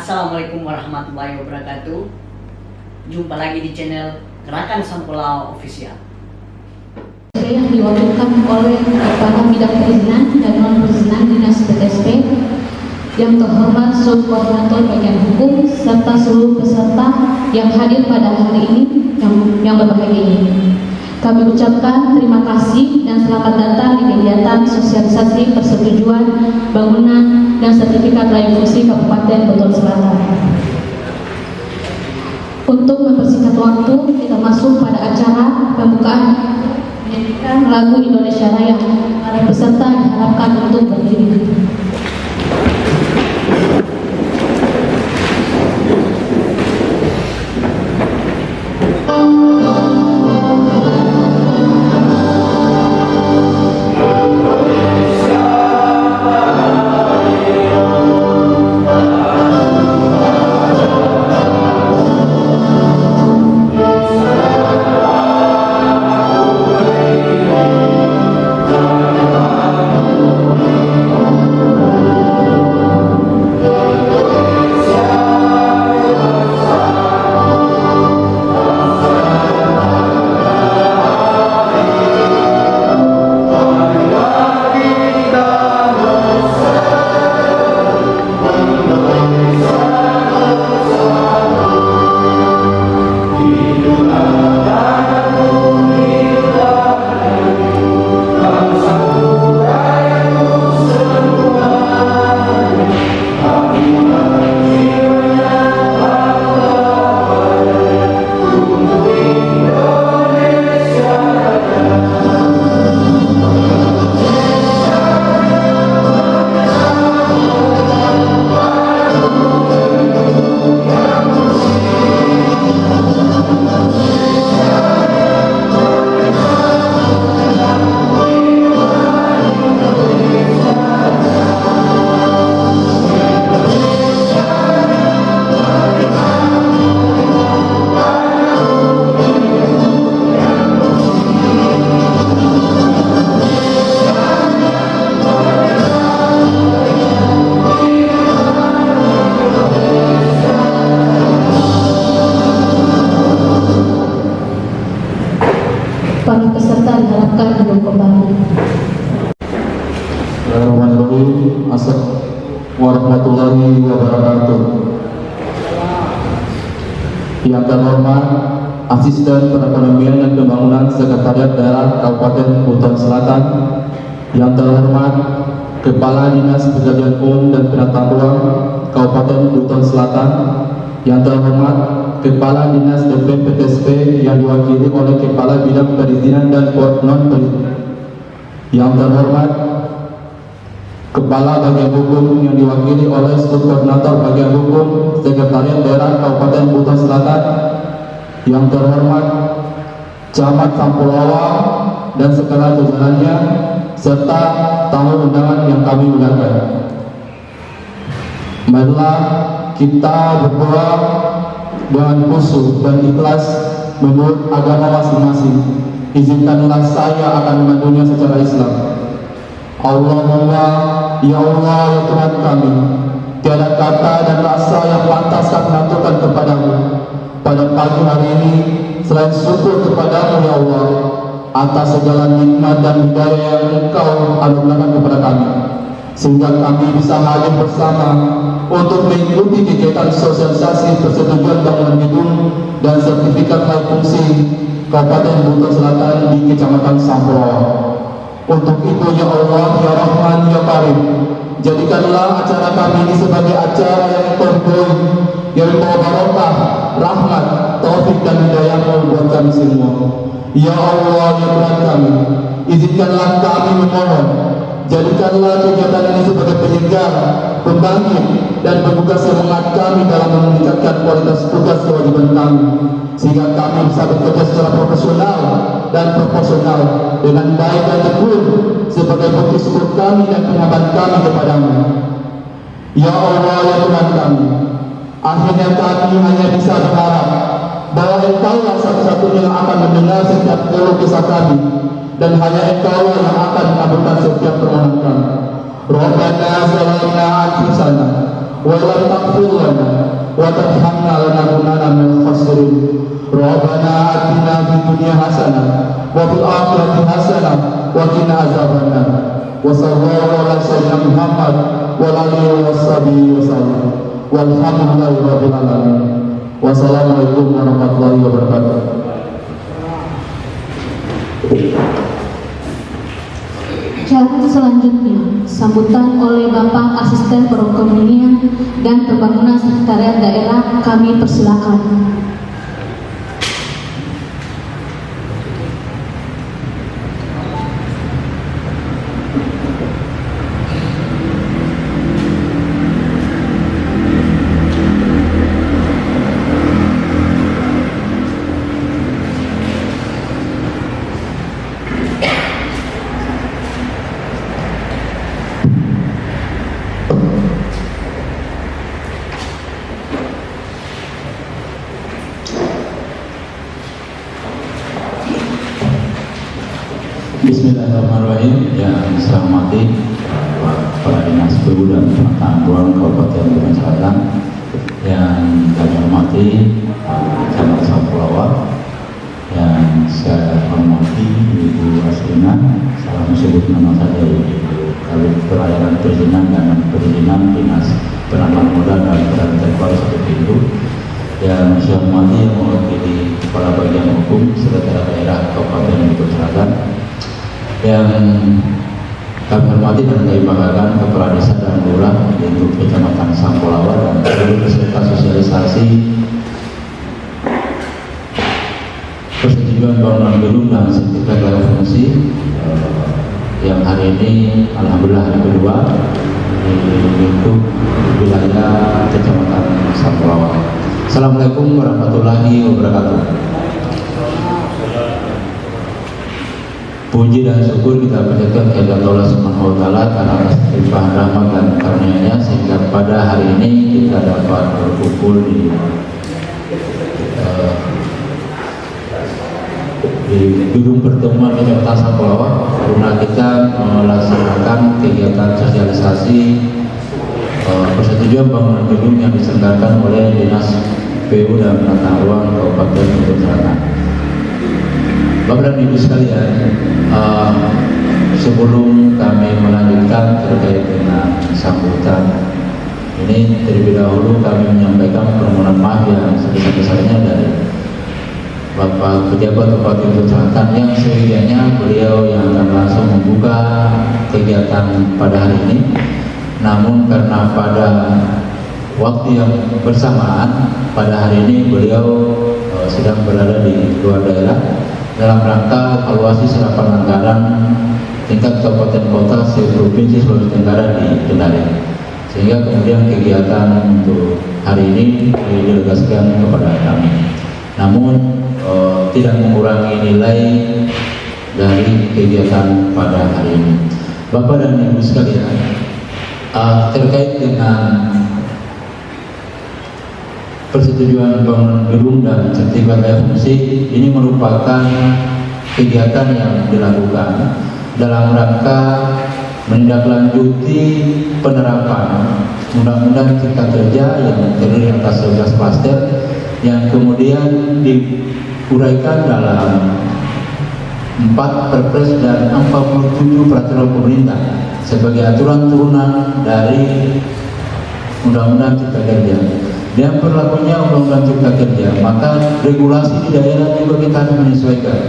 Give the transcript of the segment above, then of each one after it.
Assalamualaikum warahmatullahi wabarakatuh. Jumpa lagi di channel Gerakan Sampulao Official. Saya yang diwakilkan oleh Kepala Bidang Perizinan dan Non-Perizinan Dinas PTSP, yang terhormat seluruh koordinator bagian hukum serta seluruh peserta yang hadir pada hari ini yang berbahagia ini. Kami ucapkan terima kasih dan selamat datang di kegiatan sosialisasi persetujuan bangunan dan sertifikat layak fungsi Kabupaten Buton Selatan. Untuk mempersingkat waktu, kita masuk pada acara pembukaan penyanyian lagu Indonesia Raya. Para peserta diharapkan untuk berdiri. Para peserta diharapkan duduk kembali. Assalamualaikum warahmatullahi wabarakatuh. Yang terhormat Asisten Perekonomian dan Pembangunan Sekretariat Daerah Kabupaten Buton Selatan, yang terhormat Kepala Dinas Pekerjaan Umum dan Penataan Ruang Kabupaten Buton Selatan, yang terhormat Kepala Dinas PTSP yang diwakili oleh Kepala Bidang Perizinan dan Non-Perizinan, yang terhormat Kepala Bagian Hukum yang diwakili oleh seluruh koordinator bagian hukum Sekretariat Daerah Kabupaten Buton Selatan, yang terhormat Camat Sampulawa dan segala jajarannya, serta tamu undangan yang kami muliakan. Marilah kita berdoa dengan khusyuk dan ikhlas menurut agama masing-masing. Izinkanlah saya akan memandunya secara Islam. Allahumma, ya Allah, ya Tuhan kami, tiada kata dan rasa yang pantas kami aturkan kepadamu pada pagi hari ini selain syukur kepadamu, ya Allah, atas segala nikmat dan hidayah yang Engkau anugerahkan kepada kami, sehingga kami bisa hadir bersama untuk mengikuti kegiatan sosialisasi persetujuan bangunan gedung dan sertifikat layak fungsi Kabupaten Buton Selatan di Kecamatan Sampulawa. Untuk itu, ya Allah, ya Rahman, ya Karim, jadikanlah acara kami ini sebagai acara yang terbaik, yang membawa barokah, rahmat, taufik dan hidayah-Mu buat kami semua. Ya Allah, ya Tuhan kami, izinkanlah kami memohon, jadikanlah kegiatan ini sebagai penyegar, pembangkit, dan membuka semangat kami dalam meningkatkan kualitas tugas kewajiban kami, sehingga kami bisa bekerja secara profesional dan proporsional dengan baik dan tekun sebagai bukti syukur kami dan penghormatan kami kepadamu. Ya Allah, ya Tuhan kami, akhirnya kami hanya bisa berharap bahwa Engkau satu-satunya yang akan mendengar setiap keluh kesah kami, dan hanya Engkau yang akan mengabulkan setiap permohonan kami. Rabbana zalamna anfusana wa lam taghfir lana wa tarhamna lanakunanna minal khasirin. Rabbana atina fid dunya hasanah wa fil akhirati hasanah wa qina azabannar. Wa sallallahu ala sayyidina Muhammad wa ala alihi washabihi wasallam. Walhamdulillahi rabbil alamin. Wassalamualaikum warahmatullahi wabarakatuh. Cara selanjutnya, sambutan oleh Bapak Asisten Perekonomian dan Pembangunan Sekretariat Daerah, kami persilakan. Bismillahirrahmanirrahim. Yang saya hormati Kepala Dinas PU dan Penataan Ruang Kabupaten Bogor Selatan, yang kami hormati Camat Sampulawa, yang saya hormati Ibu Aslina, salam sebut nama saya Ibu Kabid Pelayanan Perizinan dan Perizinan Dinas Penanaman Modal dan Peran Terbaru 1 Pintu, yang saya hormati yang mewakili Kepala Bagian Hukum Sekretariat Daerah Kabupaten Bogor Selatan, yang kami hormati dan kami banggakan Kepala Desa dan Lurah di Kecamatan Sampulawa dan seluruh peserta sosialisasi persetujuan bangunan gedung dan sertifikat layak fungsi yang hari ini alhamdulillah hari kedua di lingkup wilayah Kecamatan Sampulawa. Assalamualaikum warahmatullahi wabarakatuh. Puji dan syukur kita panjatkan kepada Allah Subhanahu wa taala karena atas limpahan rahmat dan karunia-Nya sehingga pada hari ini kita dapat berkumpul di gedung pertemuan Kecamatan Sampulawa guna kita melaksanakan kegiatan sosialisasi persetujuan bangunan gedung yang diselenggarakan oleh Dinas PU dan Penataan Ruang Kabupaten Bogor Selatan. Bapak dan Ibu sekalian, sebelum kami melanjutkan terkait dengan sambutan ini, terlebih dahulu kami menyampaikan permohonan maaf yang sebesar-besarnya dari Bapak Pejabat Bupati Bogor Selatan yang sewaktu-waktu beliau yang akan langsung membuka kegiatan pada hari ini. Namun karena pada waktu yang bersamaan pada hari ini beliau sedang berada di luar daerah dalam rangka evaluasi serapan anggaran tingkat kabupaten kota se-provinsi Sulawesi Tenggara di Kendari, sehingga kemudian kegiatan untuk hari ini didelegasikan kepada kami. Namun tidak mengurangi nilai dari kegiatan pada hari ini. Bapak dan Ibu sekalian, terkait dengan persetujuan bangunan gedung dan sertifikat layak fungsi, ini merupakan kegiatan yang dilakukan dalam rangka menindaklanjuti penerapan Undang-Undang Cipta Kerja yang terdiri atas 11 klaster yang kemudian diuraikan dalam 4 Perpres dan 47 peraturan pemerintah sebagai aturan turunan dari Undang-Undang Cipta Kerja. Dan berlakunya Undang-Undang Cipta Kerja, maka regulasi di daerah juga kita harus menyesuaikan.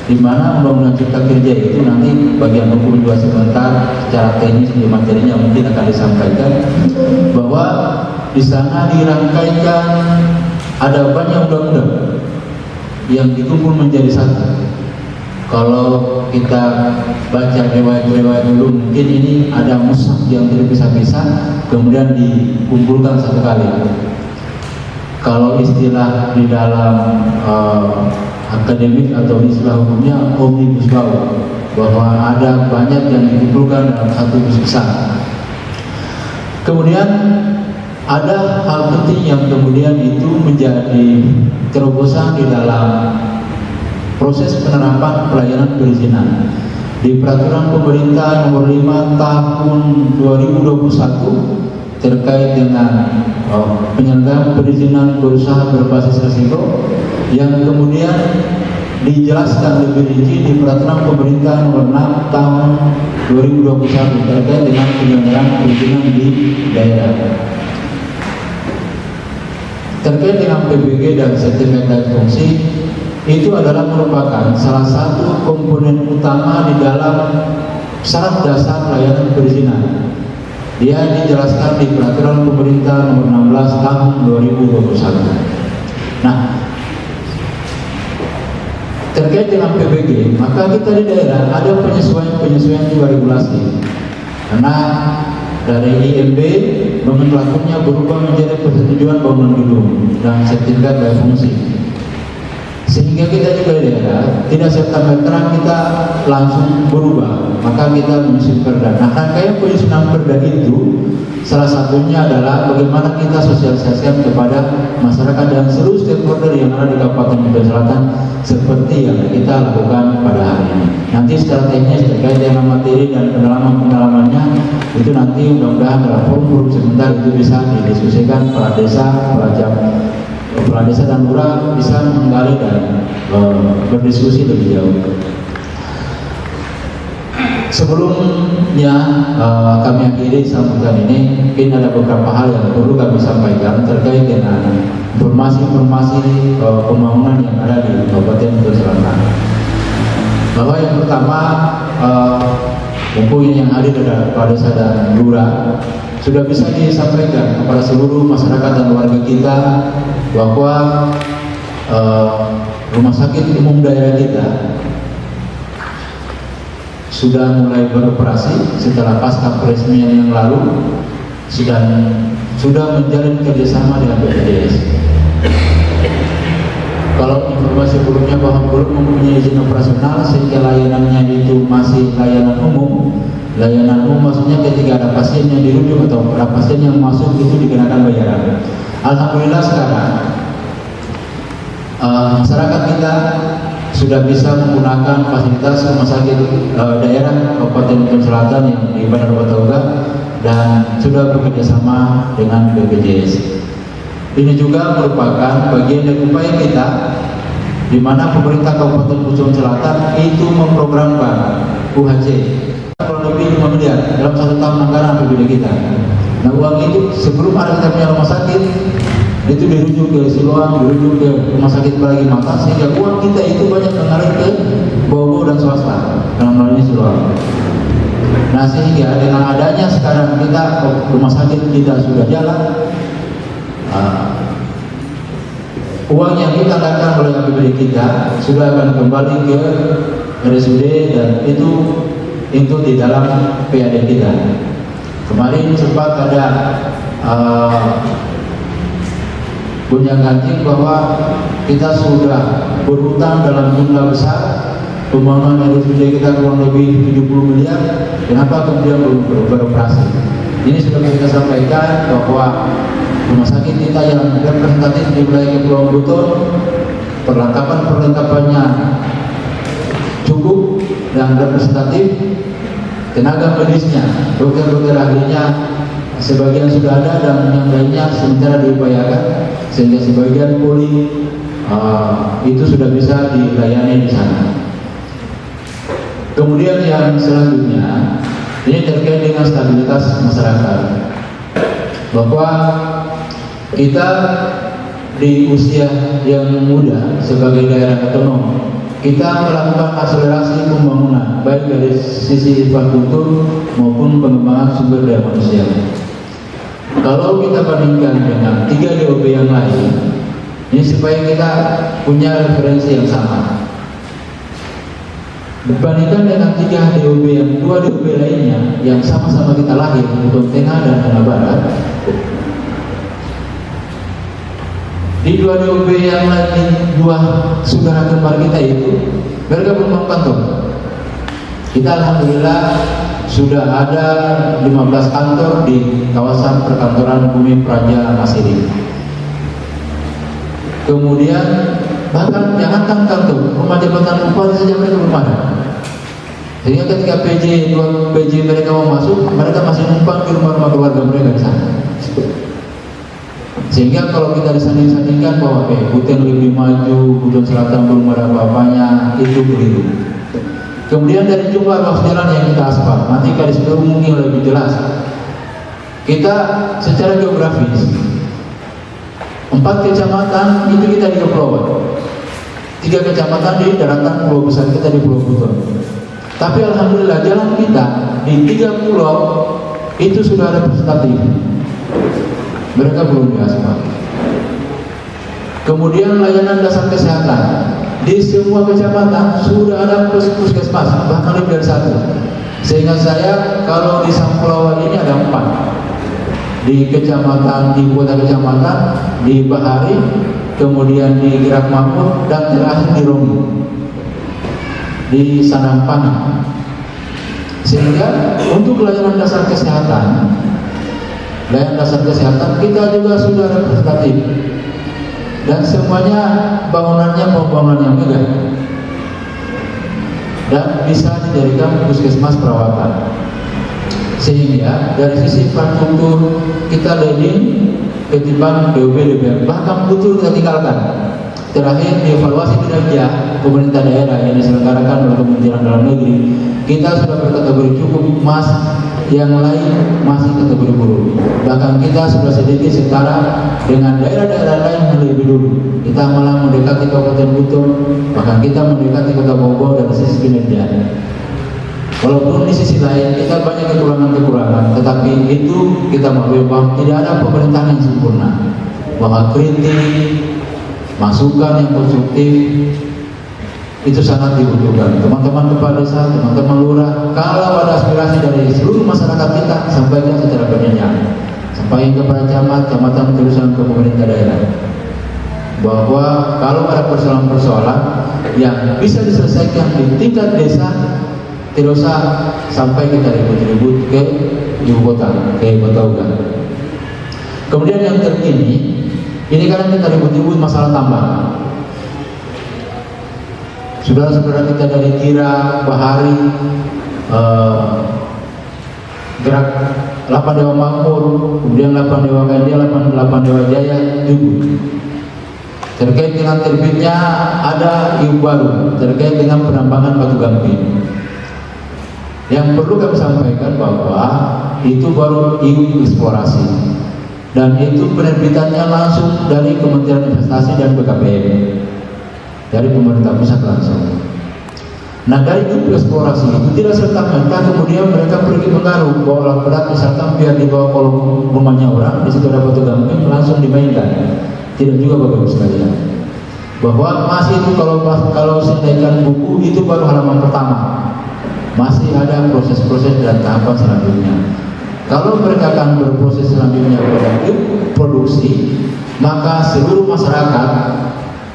Di mana Undang-Undang Cipta Kerja itu nanti bagian hukum juga sebentar secara teknis di materinya mungkin akan disampaikan bahwa di sana dirangkaikan ada banyak undang-undang yang dikumpul menjadi satu. Kalau kita baca riwayat-riwayat dulu, mungkin ini ada mushaf yang terpisah-pisah kemudian dikumpulkan satu kali. Kalau istilah di dalam akademik atau istilah hukumnya omnibus law, bahwa ada banyak yang dikumpulkan dalam satu bus besar. Kemudian ada hal penting yang kemudian itu menjadi terobosan di dalam proses penerapan pelayanan perizinan di Peraturan Pemerintah Nomor 5 Tahun 2021 terkait dengan penyelenggaraan perizinan berusaha berbasis risiko yang kemudian dijelaskan lebih rinci di Peraturan Pemerintah Nomor 6 Tahun 2021 terkait dengan penyelenggaraan perizinan di daerah. Terkait dengan PBG dan sertifikat fungsi, itu adalah merupakan salah satu komponen utama di dalam syarat dasar layanan perizinan. Dia dijelaskan di Peraturan Pemerintah Nomor 16 Tahun 2021. Nah, terkait dengan PBG, maka kita di daerah ada penyesuaian juga regulasi. Karena dari IMB nomenklaturnya berubah menjadi persetujuan bangunan gedung dan sertifikat layak fungsi. Sehingga kita juga di daerah tidak serta-merta kita langsung berubah, maka kita menyusun perda. Nah, rangkaian penyusunan perda itu salah satunya adalah bagaimana kita sosialisasikan kepada masyarakat dan seluruh stakeholder yang ada di Kabupaten Kutai Selatan seperti yang kita lakukan pada hari ini. Nanti secara teknis terkait dengan materi dan pendalaman-pendalamannya itu nanti mudah-mudahan dalam forum sebentar itu bisa didiskusikan para desa, kepala desa dan lurah bisa menggali dan berdiskusi lebih jauh. Sebelumnya kami akhiri sambutan ini, mungkin ada beberapa hal yang perlu kami sampaikan terkait dengan informasi-informasi pembangunan yang ada di Kabupaten Kutai Selatan. Bahwa yang pertama, buku yang hadir dari kepala desa dan lurah sudah bisa disampaikan kepada seluruh masyarakat dan warga kita bahwa rumah sakit umum daerah kita sudah mulai beroperasi setelah pasca peresmian yang lalu, sudah menjalin kerjasama dengan BPJS. Kalau informasi sebelumnya bahwa belum mempunyai izin operasional sehingga layanannya itu masih layanan umum. Layanan umum maksudnya ketika ada pasien yang dirujuk atau ada pasien yang masuk itu dikenakan bayaran. Alhamdulillah sekarang masyarakat kita sudah bisa menggunakan fasilitas rumah sakit daerah Kabupaten Kutai Selatan yang di Bandar Batauga dan sudah bekerjasama dengan BPJS. Ini juga merupakan bagian dari upaya kita di mana pemerintah Kabupaten Kutai Selatan itu memprogramkan UHC kurang lebih 5 miliar dalam 1 tahun anggaran APBD kita. Nah, uang itu sebelum ada kita punya rumah sakit itu dirujuk ke Siloam, dirujuk ke rumah sakit Pelagi Mata, sehingga uang kita itu banyak mengalir ke bawah dan swasta dalam hal ini Siloam. Nah, sehingga dengan adanya sekarang kita rumah sakit kita sudah jalan, uang yang kita dapatkan oleh APBD kita sudah akan kembali ke RSUD dan itu di dalam PAD kita. Kemarin sempat ada gonjang-ganjing bahwa kita sudah berhutang dalam jumlah besar, pembangunan RSUD kita kurang lebih 70 miliar, kenapa kemudian belum beroperasi? Ini sudah kita sampaikan bahwa rumah sakit kita yang representatif di wilayah Kepulauan Buton, perlengkapannya cukup dan representatif, tenaga medisnya, dokter-dokter ahlinya sebagian sudah ada dan yang lainnya sementara diupayakan, sehingga sebagian poli itu sudah bisa dilayani di sana. Kemudian yang selanjutnya ini terkait dengan stabilitas masyarakat, bahwa kita di usia yang muda sebagai daerah otonom kita melakukan akselerasi pembangunan baik dari sisi infrastruktur maupun pengembangan sumber daya manusia. Kalau kita bandingkan dengan 3 DOB yang lain, ini supaya kita punya referensi yang sama. Dibandingkan dengan 3 DOB yang 2 DOB lainnya yang sama-sama kita lahir, Buton Tengah dan Tengah Barat, di 2 DOB yang lain, 2 saudara kembar kita itu mereka belum kantor. Kita alhamdulillah sudah ada 15 kantor di kawasan perkantoran Bumi Praja Masiri. Kemudian bahkan jangankan kantor, rumah jabatan bupati saja mereka belum ada. Sehingga ketika PJ mereka mau masuk, mereka masih numpang di rumah-rumah keluarga mereka di sana. Sehingga kalau kita disanding-sandingkan bahwa Kutai lebih maju, Kutai Selatan belum ada apa-apanya, itu keliru. Kemudian dari jumlah ruas jalan yang kita aspal, nanti garis baru mungkin lebih jelas. Kita secara geografis 4 kecamatan itu kita di kepulauan, 3 kecamatan di daratan pulau besar kita di Pulau Buton. Tapi alhamdulillah jalan kita di 3 pulau itu sudah ada representatif. Mereka belum diaspal. Kemudian layanan dasar kesehatan di semua kecamatan sudah ada puskesmas, bahkan lebih dari 1. Sehingga saya kalau di Sampulauan ini ada 4. Di kecamatan, di kota kecamatan, di Bahari, kemudian di Gerak Makmur, dan terakhir di Romi, di Sanampani. Sehingga untuk layanan dasar kesehatan kita juga sudah representatif, dan semuanya bangunannya pembangunan yang megah dan bisa dijadikan puskesmas perawatan. Sehingga dari sisi infrastruktur kita leading ketimbang BUP DPR, bahkan betul kita tinggalkan. Terakhir dievaluasi kinerja pemerintah daerah yang diselenggarakan oleh Kementerian Dalam Negeri, kita sudah berkategori cukup emas, yang lain masih kategori buruk. Bahkan kita sudah sedikit setara dengan daerah-daerah lain yang lebih dulu. Kita malah mendekati Kabupaten Buton, bahkan kita mendekati Kota Bogor dari sisi kinerja. Walaupun di sisi lain kita banyak kekurangan-kekurangan, tetapi itu kita maklumi bahwa tidak ada pemerintahan yang sempurna. Bahwa kritik, masukan yang konstruktif itu sangat dibutuhkan. Teman-teman kepala desa, teman-teman lurah, kalau ada aspirasi dari seluruh masyarakat kita, sampaikan secara berjenjang. Sampaikan kepada camat, kecamatan, terusan ke pemerintah daerah, bahwa kalau ada persoalan-persoalan yang bisa diselesaikan di tingkat desa, tidak usah sampai kita ribut-ribut ke ibu kota, ke Botauga. Kemudian yang terkini, ini kadang kita ribut-ribut masalah tambang. Saudara-saudara kita dari Tira, Bahari, Gerak 8 Dewa Makmur, kemudian 8 Dewa Gandia, 8 Dewa Jaya, Tugu. Terkait dengan terbitnya ada iu baru terkait dengan penambangan batu gamping. Yang perlu kami sampaikan bahwa itu baru iu eksplorasi, dan itu penerbitannya langsung dari Kementerian Investasi dan BKPM, dari pemerintah pusat langsung. Nah, dari iu eksplorasi itu tidak serta-merta kemudian mereka pergi menggaruk bahwa berat misalkan biar di bawah kolom rumahnya orang di situ ada batu gamping langsung dimainkan. Tidak juga Bapak Ibu sekalian, bahwa masih itu kalau sediakan buku itu baru halaman pertama. Masih ada proses-proses dan tahapan selanjutnya. Kalau mereka akan berproses selanjutnya pada produksi, maka seluruh masyarakat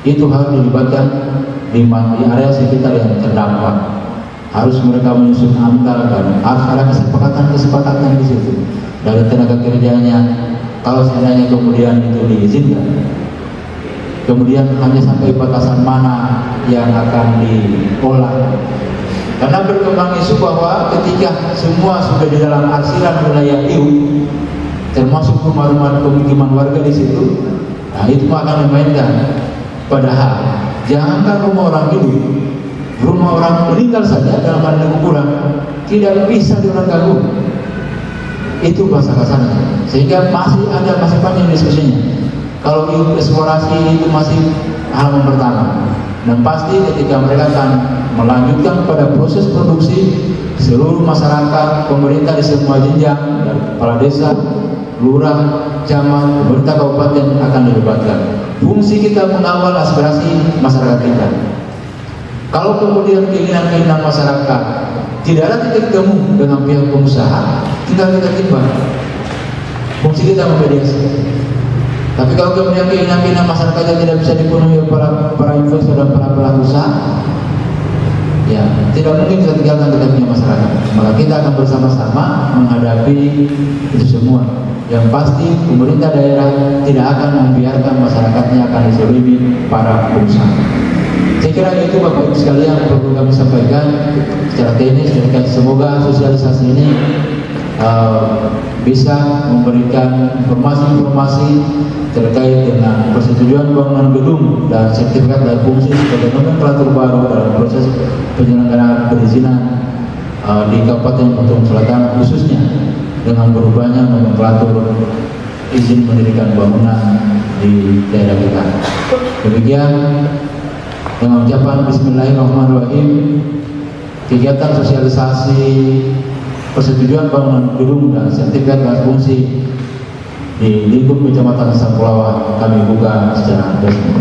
itu harus dilibatkan di area sekitar yang terdampak. Harus mereka menyusun angka dan harus ada kesepakatan di situ dari tenaga kerjanya. Kalau seandainya kemudian itu diizinkan, kemudian hanya sampai batasan mana yang akan diolah. Karena berkembang isu bahwa ketika semua sudah di dalam arsiran wilayah IU, termasuk rumah-rumah pemukiman warga di situ, nah itu akan dimainkan. Padahal jangankan rumah orang hidup, rumah orang meninggal saja dalam keadaan kuburan tidak bisa diorang ganggu. Itu bahasa kasarnya. Sehingga masih panjang diskusinya. Kalau eksplorasi itu masih halaman pertama. Dan pasti ketika mereka akan melanjutkan pada proses produksi, seluruh masyarakat, pemerintah di semua jenjang, dari kepala desa, lurah, camat, pemerintah kabupaten akan dilibatkan. Fungsi kita mengawal aspirasi masyarakat kita. Kalau kemudian keinginan masyarakat tidak ada titik temu dengan pihak pengusaha, tinggal kita timbang. Fungsi kita memediasi. Tapi kalau kemudian keinginan masyarakatnya tidak bisa dipenuhi oleh para investor dan para pelaku usaha, ya tidak mungkin kita tinggalkan kita punya masyarakat. Maka kita akan bersama-sama menghadapi itu semua. Yang pasti pemerintah daerah tidak akan membiarkan masyarakatnya akan dizalimi para pengusaha. Saya kira itu Bapak Ibu sekalian yang perlu kami sampaikan secara teknis. Dan semoga sosialisasi ini bisa memberikan informasi-informasi terkait dengan persetujuan bangunan gedung dan sertifikat layak fungsi sebagai nomenklatur baru dalam proses penyelenggaraan perizinan di Kabupaten Buton Selatan, khususnya dengan berubahnya nomenklatur izin mendirikan bangunan di daerah kita. Demikian dengan ucapan Bismillahirrahmanirrahim, kegiatan sosialisasi persetujuan bangunan gedung dan sertifikat layak fungsi di lingkup Kecamatan Sampulawa kami buka secara resmi.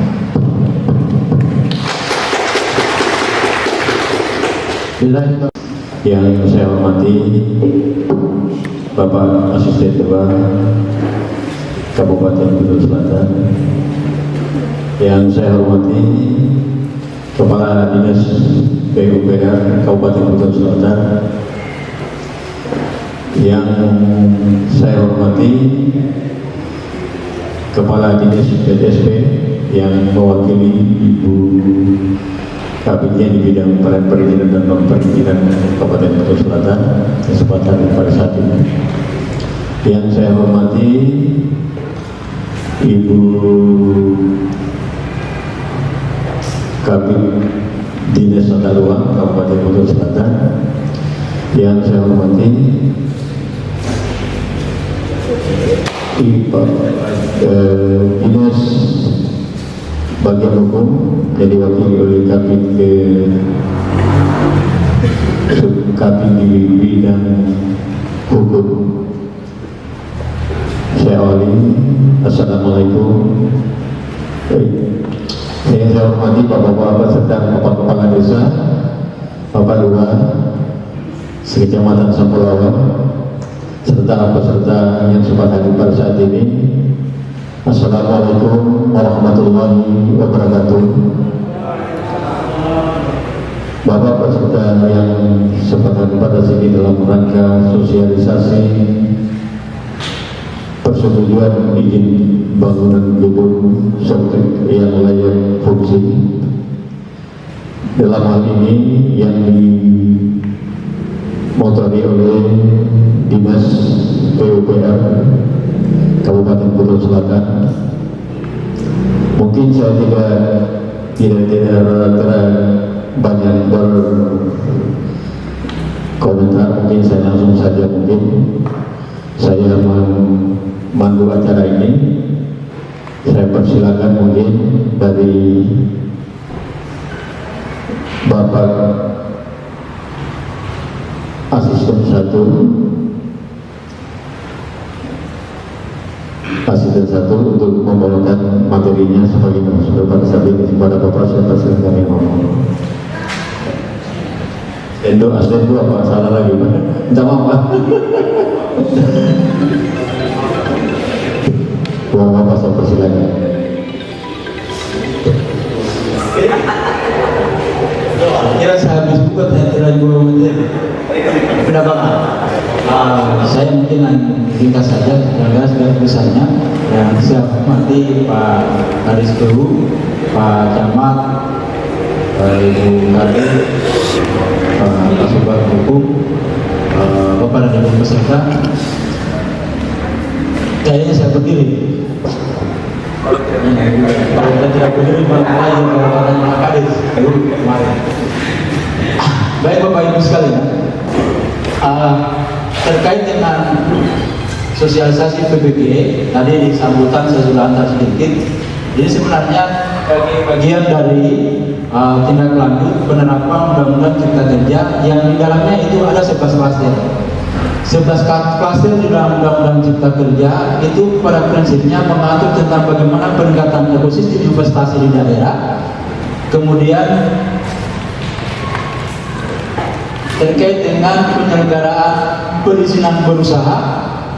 Yang saya hormati Bapak Asisten Ketua Kabupaten Buton Selatan, yang saya hormati Kepala Dinas PUPR Kabupaten Buton Selatan, yang saya hormati Kepala Dinas PTSP yang mewakili Ibu Kabinnya di bidang perizinan dan non perizinan Kabupaten Buton Selatan kesempatan pada saat ini. Yang saya hormati Ibu Kabin Dinas Tata Ruang Kabupaten Buton Selatan, yang saya hormati Dinas Bagian Hukum yang diwakili oleh Kabin Kabin di bidang hukum. Saya awali. Assalamualaikum. Yang saya hormati Bapak-bapak serta Bapak Kepala Desa, Bapak Lurah Sekecamatan Sampulawa, serta peserta yang sempat hadir pada saat ini. Assalamualaikum warahmatullahi wabarakatuh. Bapak peserta yang sempat hadir pada sini dalam rangka sosialisasi persetujuan izin bangunan gedung sertifikat yang layak fungsi. Dalam hal ini yang dimotori oleh Dinas PUPR Kabupaten Buton Selatan. Mungkin saya tidak banyak berkomentar, mungkin saya langsung saja. Mungkin saya memandu acara ini. Saya persilakan mungkin dari Bapak Asisten 1 untuk membawakan materinya sebagaimana sudah pada saat ini. Kepada Bapak saya persilakan kami ngomong. Endo asisten itu apa salah lagi Pak? Minta maaf Pak. Bapak saya persilakan. Kira saya habis buka saya terlalu materi. Kenapa Pak? Saya mungkin ringkas saja karena segala besarnya. Yang saya hormati Pak Kadis Guru, Pak Camat, Ibu Kadir, Pak Kasubar Hukum, Bapak dan Ibu peserta. Kayaknya saya berdiri. Kalau kita tidak berdiri, mulai orang Pak Kadis Guru kemarin. Baik Bapak Ibu sekalian, terkait dengan sosialisasi PBG tadi di sambutan saya sudah antar sedikit. Jadi sebenarnya bagian dari tindak lanjut penerapan Undang-Undang Cipta Kerja yang di dalamnya itu ada 11 klaster. 11 klaster di dalam Undang-Undang Cipta Kerja itu pada prinsipnya mengatur tentang bagaimana peningkatan ekosistem investasi di daerah, kemudian terkait dengan penyelenggaraan perizinan berusaha,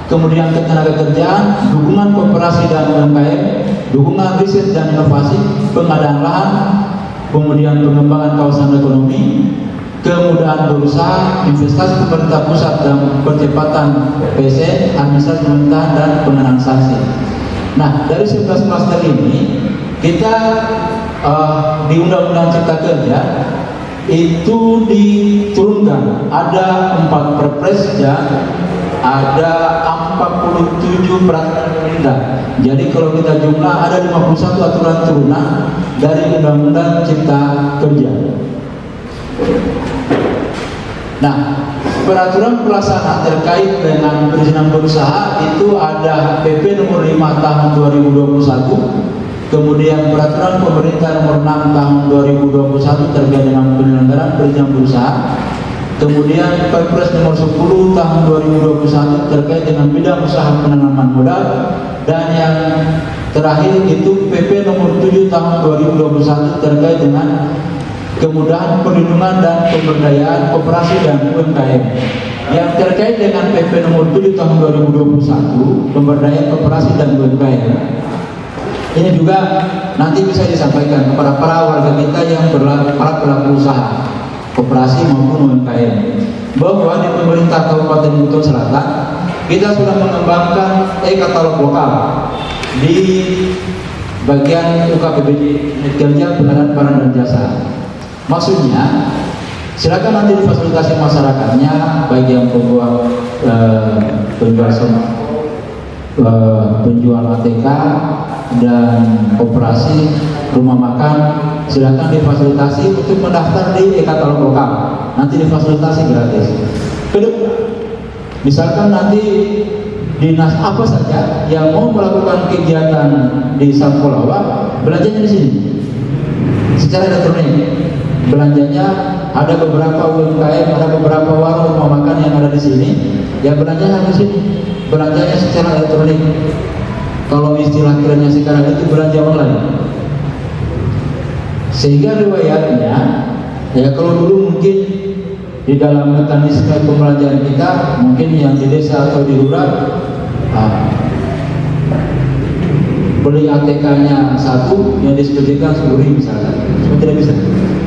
kemudian ketenagakerjaan, dukungan koperasi dan UMKM, dukungan riset dan inovasi, pengadaan lahan, kemudian pengembangan kawasan ekonomi, kemudahan berusaha, investasi pemerintah pusat dan percepatan PSN, administrasi pemerintahan dan pengenaan sanksi. Nah, dari 11 klaster ini kita di Undang-Undang Cipta Kerja itu diturunkan ada 4 perpres dan ada 47 peraturan pemerintah. Jadi kalau kita jumlah ada 51 aturan turunan dari Undang-Undang Cipta Kerja. Nah, peraturan pelaksana terkait dengan perizinan berusaha itu ada PP nomor 5 tahun 2021, kemudian peraturan pemerintah nomor 6 tahun 2021 terkait dengan penyelenggaraan perizinan berusaha, kemudian Perpres nomor 10 tahun 2021 terkait dengan bidang usaha penanaman modal, dan yang terakhir itu PP nomor 7 tahun 2021 terkait dengan kemudahan perlindungan dan pemberdayaan koperasi dan UMKM. Yang terkait dengan PP nomor 7 tahun 2021 pemberdayaan koperasi dan UMKM, ini juga nanti bisa disampaikan kepada para warga kita yang para pelaku usaha koperasi maupun UMKM, bahwa di pemerintah Kabupaten Buton Selatan kita sudah mengembangkan e-katalog lokal di bagian UKPBD kerja pengadaan barang dan jasa. Maksudnya, silakan nanti difasilitasi masyarakatnya, baik yang pembuat penjual ATK dan koperasi rumah makan, silakan difasilitasi untuk mendaftar di e-katalog lokal. Nanti difasilitasi gratis. Kedua, misalkan nanti dinas apa saja yang mau melakukan kegiatan di Sampolawa, belanjanya di sini secara elektronik. Belanjanya ada beberapa UMKM, ada beberapa warung rumah makan yang ada di sini. Ya belanjanya di sini, belanjanya secara elektronik. Kalau istilah kerennya sekarang itu belanja online. Sehingga riwayatnya, ya kalau dulu mungkin di dalam mekanisme pembelanjaan kita, mungkin yang di desa atau di rural, beli ATK-nya satu, yang dispedikan 10.000 misalnya, semua tidak bisa.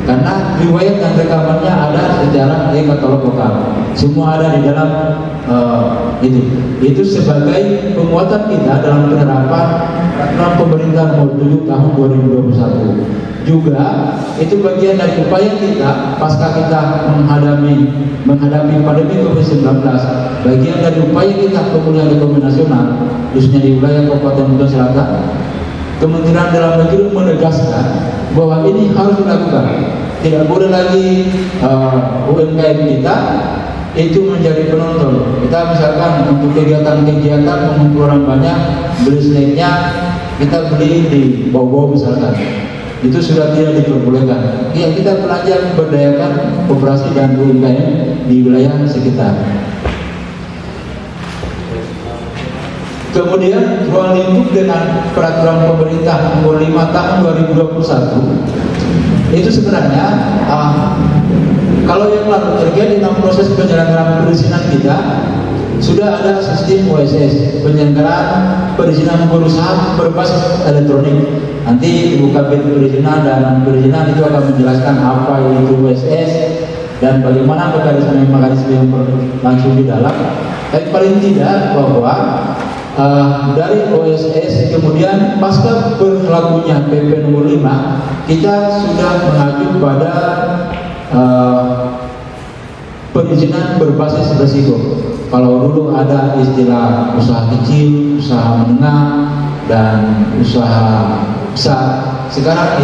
Karena riwayat dan rekamannya ada secara e-katalog lokal, semua ada di dalam itu sebagai penguatan kita dalam penerapan peraturan pemerintah nomor 7 tahun 2021. Juga itu bagian dari upaya kita pasca kita menghadapi pandemi COVID-19, bagian dari upaya kita pemulihan ekonomi nasional khususnya di wilayah Kabupaten Buton Selatan. Kementerian Dalam Negeri menegaskan bahwa ini harus dilakukan. Tidak boleh lagi UMKM kita itu menjadi penonton. Kita misalkan untuk kegiatan-kegiatan pengumpulan banyak, beli snacknya kita beli di bawah misalkan, itu sudah tidak diperbolehkan. Ya, kita belajar memberdayakan koperasi dan UMKM di wilayah sekitar. Kemudian ruang lingkup dengan peraturan pemerintah nomor 5 tahun 2021 itu sebenarnya kalau yang lalu terkait dengan proses penyelenggaraan perizinan kita sudah ada sistem OSS, penyelenggaraan perizinan berusaha berbasis elektronik. Nanti Ibu Kabid perizinan dan perizinan itu akan menjelaskan apa itu OSS dan bagaimana mekanisme yang berlangsung di dalam. Tapi paling tidak bahwa dari OSS kemudian pasca berlakunya PP nomor 5 kita sudah mengacu pada perizinan berbasis risiko. Kalau dulu ada istilah usaha kecil, usaha menengah, dan usaha besar, sekarang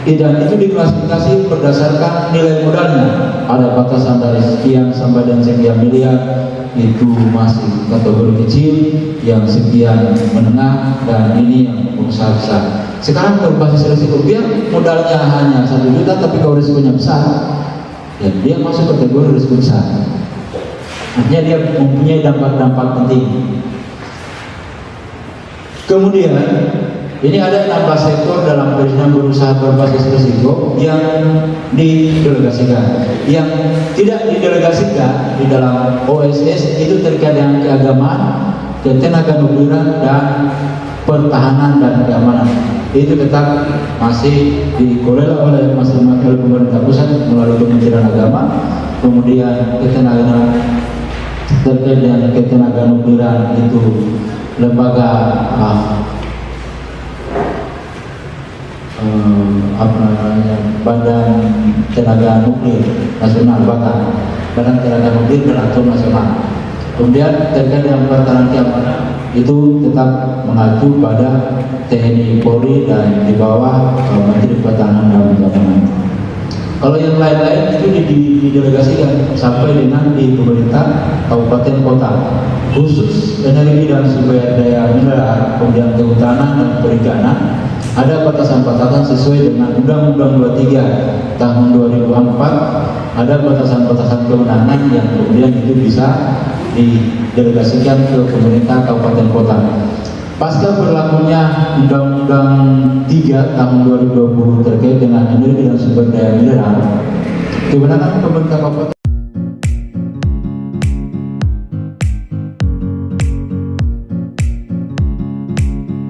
itu diklasifikasi berdasarkan nilai modalnya. Ada batasan dari sekian sampai dan sekian miliar, itu masih kategori kecil, yang sekian menengah, dan ini yang usaha besar. Sekarang berbasis risiko, biar modalnya hanya 1 juta tapi kalau risikonya besar, ya dia masuk kategori risiko besar. Artinya dia mempunyai dampak-dampak penting. Kemudian ini ada 16 sektor dalam perizinan berusaha berbasis risiko yang didelegasikan. Yang tidak didelegasikan di dalam OSS itu terkait dengan keagamaan, ketenaganugrahan, dan pertahanan dan keamanan. Itu tetap masih dikelola oleh masing-masing pemerintah pusat melalui Kementerian Agama. Kemudian ketenaganugrahan terkait dengan ketenaganugrahan itu lembaga Badan Tenaga Nuklir Nasional, Badan Tenaga Nuklir dan Atom Nasional. Kemudian terkait dengan pelaksanaan keamanan itu tetap mengacu pada TNI Polri dan di bawah Menteri Pertahanan dan Keamanan. Kalau yang lain-lain itu didelegasikan sampai dengan di pemerintah kabupaten kota, khusus energi dan sumber daya mineral, kemudian kehutanan dan perikanan. Ada batasan-batasan sesuai dengan Undang-Undang 23 tahun 2004. Ada batasan-batasan kewenangan yang kemudian itu bisa didelegasikan ke pemerintah kabupaten kota. Pasca berlakunya Undang-Undang 3 tahun 2020 terkait dengan energi dan sumber daya mineral, kewenangan pemerintah kabupaten